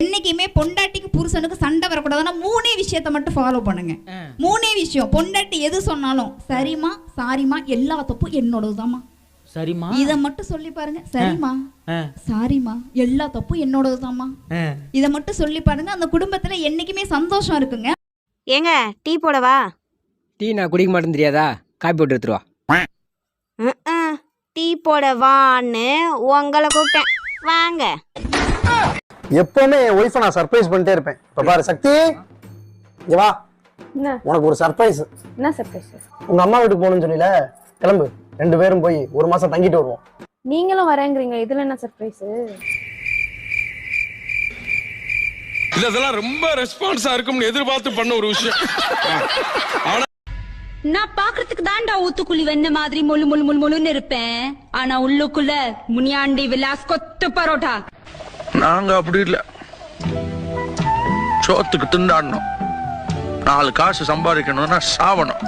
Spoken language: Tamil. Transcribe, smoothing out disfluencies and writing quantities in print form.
என்னைக்குமே பொண்டாட்டிக்கு புருஷனுக்கு சண்டை வரக்கூடாதுன்னா 3 விஷயத்த மட்டும் ஃபாலோ பண்ணுங்க. 3 விஷயம். பொண்டாட்டி எது சொன்னாலும் சரிமா சாரிமா எல்லா தப்பும் என்னோடதுதாம்மா. சரிமா இத மட்டும் சொல்லி பாருங்க. சரிமா சாரிமா எல்லா தப்பும் என்னோடதுதாம்மா. இத மட்டும் சொல்லி பாருங்க. அந்த குடும்பத்துல என்னைக்குமே சந்தோஷம் இருக்குங்க. ஏங்க டீ போடவா? டீ நான் குடிக்க மாட்டேன்னு தெரியாதா? காப்பி போட்டு எடுத்துருவா. டீ போடவான்னு உங்களை கூப்பிட்டேன். வாங்க. எப்பவுமே என் ஒய்ஃபை நான் சர்ப்ரைஸ் பண்ணிட்டே இருப்பேன். இப்ப பாரு சக்தி, இங்க வா, உனக்கு ஒரு சர்ப்ரைஸ். என்ன சர்ப்ரைஸ்? உங்க அம்மா வீட்டுக்கு போகணும்னு சொன்னீல, கிளம்பு, 2 பேரும் போய் 1 மாசம் தங்கிட்டு வருவோம். நீங்களும் வரேங்கிறீங்க, இதுல என்ன சர்ப்ரைஸ்? இதெல்லாம் ரொம்ப ரெஸ்பான்ஸா இருக்கும்னு எதிர்பார்த்து பண்ண ஒரு விஷயம். நான் பாக்குறதுக்கு தாண்டா ஊத்துக்குழி வெண்ண மாதிரி மொழு மொழு மொழு மொழுன்னு இருப்பேன். ஆனா உள்ளுக்குள்ள முனியாண்டி விலாஸ் கொத்து பரோட்டா. நாங்க அப்படி இல்ல, சோத்துக்கு திண்டாடணும், 4 காசு சம்பாதிக்கணும்னா சாவணும்.